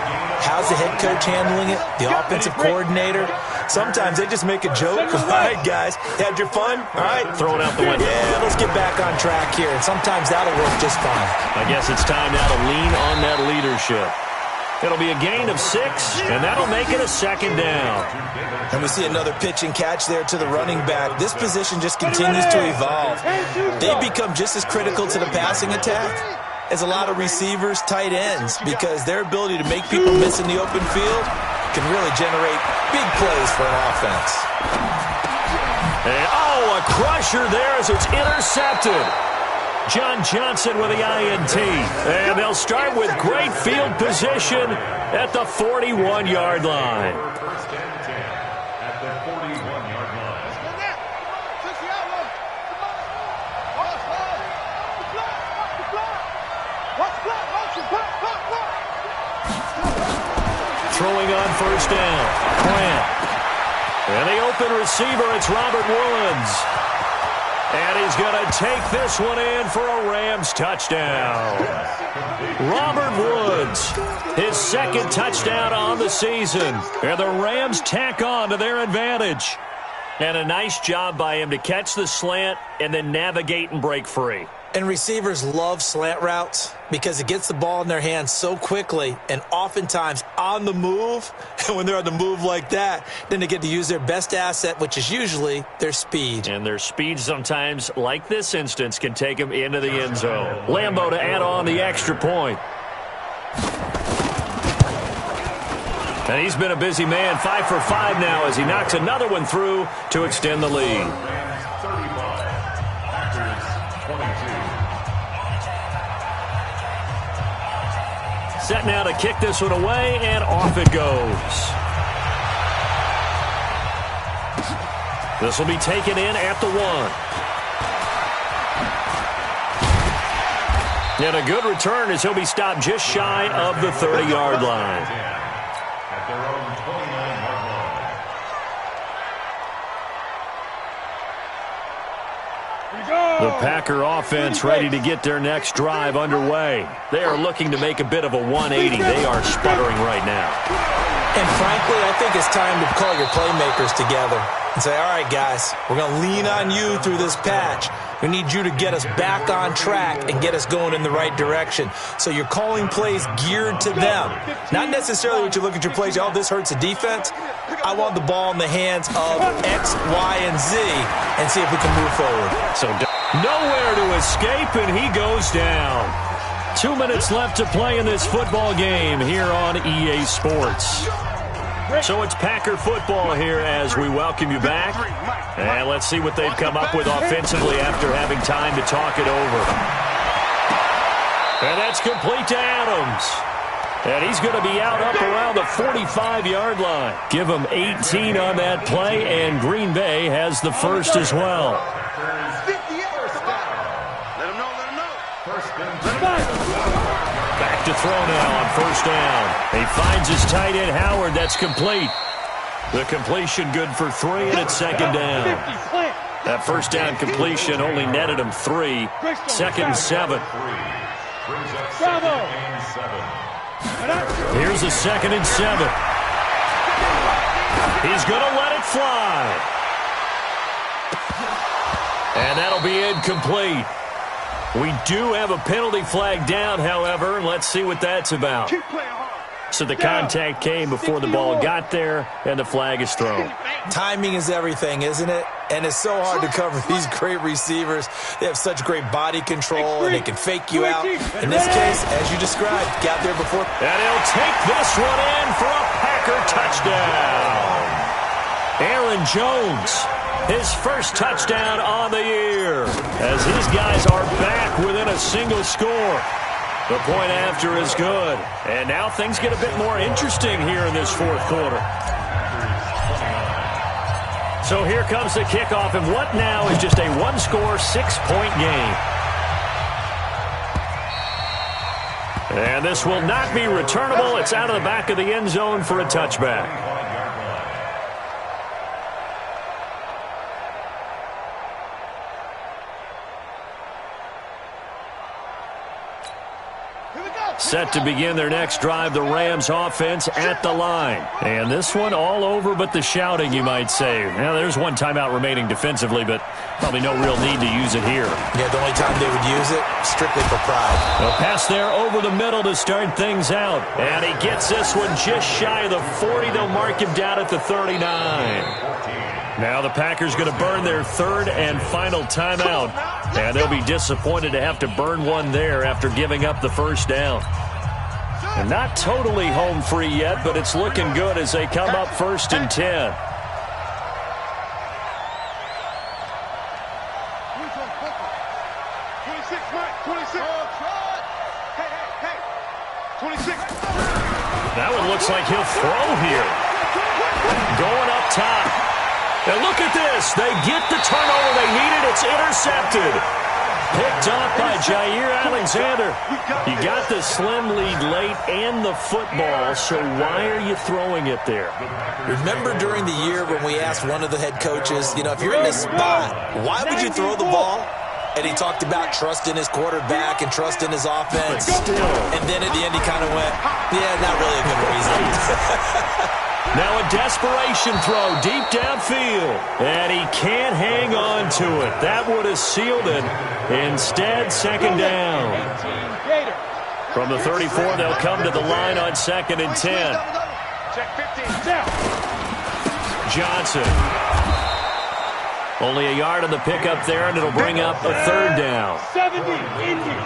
How's the head coach handling it? The offensive coordinator? Sometimes they just make a joke. All right, guys, had your fun? All right. Throw it out the window. Yeah, let's get back on track here. And sometimes that'll work just fine. I guess it's time now to lean on that leadership. It'll be a gain of 6, and that'll make it a second down. And we see another pitch and catch there to the running back. This position just continues to evolve. They become just as critical to the passing attack as a lot of receivers, tight ends, because their ability to make people miss in the open field can really generate big plays for an offense. And, a crusher there as it's intercepted. John Johnson with the INT. And they'll start with great field position at the 41-yard line. First and 10 at the 41-yard line. Throwing on first down. Grant. And the open receiver, it's Robert Woods. And he's going to take this one in for a Rams touchdown. Robert Woods, his second touchdown on the season. And the Rams tack on to their advantage. And a nice job by him to catch the slant and then navigate and break free. And receivers love slant routes because it gets the ball in their hands so quickly and oftentimes on the move. And when they're on the move like that, then they get to use their best asset, which is usually their speed. And their speed sometimes, like this instance, can take them into the end zone. Lambo to add on the extra point. And he's been a busy man, 5 for 5 now as he knocks another one through to extend the lead. Set now to kick this one away, and off it goes. This will be taken in at the 1. And a good return as he'll be stopped just shy of the 30-yard line. At their own 29-yard line. The The Packer offense ready to get their next drive underway. They are looking to make a bit of a 180. They are sputtering right now. And frankly, I think it's time to call your playmakers together and say, all right, guys, we're going to lean on you through this patch. We need you to get us back on track and get us going in the right direction. So you're calling plays geared to them. Not necessarily what you look at your plays, oh, this hurts the defense. I want the ball in the hands of X, Y, and Z and see if we can move forward. So nowhere to escape, and he goes down. 2 minutes left to play in this football game here on EA Sports. So it's Packer football here as we welcome you back. And let's see what they've come up with offensively after having time to talk it over. And that's complete to Adams. And he's going to be out up around the 45-yard line. Give him 18 on that play, and Green Bay has the first as well. Back to throw now on first down. He finds his tight end, Howard. That's complete. The completion good for 3, and it's second down. That first down completion only netted him 3. Second and 7. Here's a second and 7. He's going to let it fly. And that'll be incomplete. We do have a penalty flag down, however. Let's see what that's about. So the contact came before the ball got there, and the flag is thrown. Timing is everything, isn't it? And it's so hard to cover these great receivers. They have such great body control, and they can fake you out. In this case, as you described, got there before. And he'll take this one in for a Packer touchdown. Aaron Jones, his first touchdown on the year, as his guys are back within a single score. The point after is good. And now things get a bit more interesting here in this fourth quarter. So here comes the kickoff, and what now is just a one-score, 6-point game. And this will not be returnable. It's out of the back of the end zone for a touchback. Set to begin their next drive, the Rams offense at the line. And this one all over but the shouting, you might say. Now, there's one timeout remaining defensively, but probably no real need to use it here. Yeah, the only time they would use it, strictly for pride. A pass there over the middle to start things out. And he gets this one just shy of the 40. They'll mark him down at the 39. Now the Packers going to burn their third and final timeout. And they'll be disappointed to have to burn one there after giving up the first down. And not totally home free yet, but it's looking good as they come up first and 10. 26, Mike. 26. Hey. 26. That one looks like he'll throw here. Going up top. And look at this. They get the turnover they needed. It's intercepted. Picked off by Jair Alexander. You got the slim lead late and the football, so why are you throwing it there? Remember during the year when we asked one of the head coaches, if you're in this spot, why would you throw the ball? And he talked about trust in his quarterback and trust in his offense. And then at the end he kind of went, yeah, not really a good reason. Now a desperation throw deep downfield. And he can't hang on to it. That would have sealed it. Instead, second down. From the 34, they'll come to the line on second and 10. Johnson. Only a yard on the pickup there, and it'll bring up a third down. 70, Indy.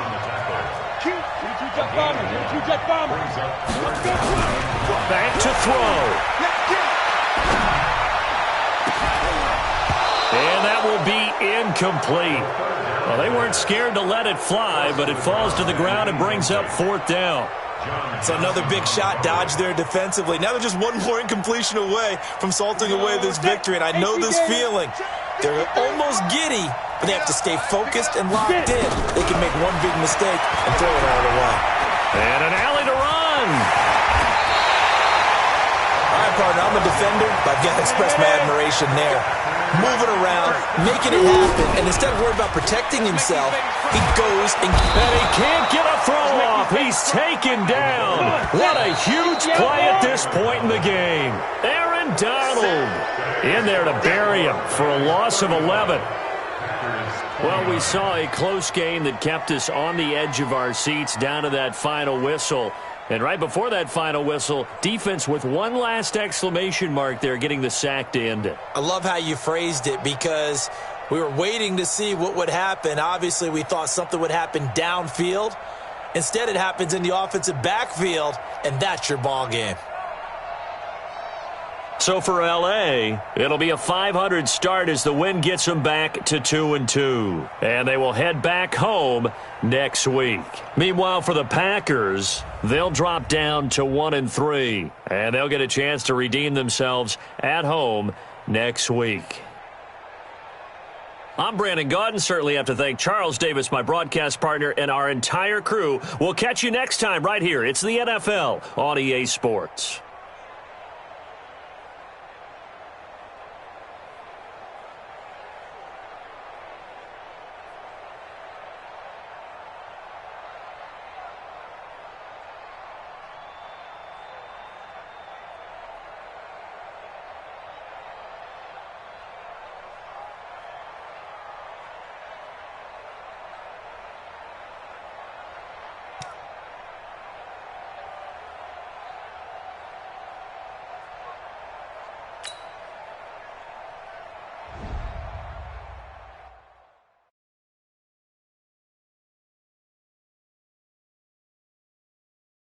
Back to throw. And that will be incomplete. Well, they weren't scared to let it fly, but it falls to the ground and brings up fourth down. So another big shot dodged there defensively. Now they're just one more incompletion away from salting away this victory, and I know this feeling. They're almost giddy, but they have to stay focused and locked in. They can make one big mistake and throw it all away. And an alley to run. All right, partner. I'm a defender, but I've got to express my admiration there. Moving around, making it happen, and instead of worrying about protecting himself, he goes and he can't get a throw off. He's taken down. What a huge play at this point in the game. Aaron Donald in there to bury him for a loss of 11. Well, we saw a close game that kept us on the edge of our seats down to that final whistle. And right before that final whistle, defense with one last exclamation mark there, getting the sack to end it. I love how you phrased it because we were waiting to see what would happen. Obviously, we thought something would happen downfield. Instead, it happens in the offensive backfield, and that's your ball game. So for L.A., it'll be a 500 start as the win gets them back to 2-2. And they will head back home next week. Meanwhile, for the Packers, they'll drop down to 1-3. And they'll get a chance to redeem themselves at home next week. I'm Brandon Gaudin. Certainly have to thank Charles Davis, my broadcast partner, and our entire crew. We'll catch you next time right here. It's the NFL on EA Sports.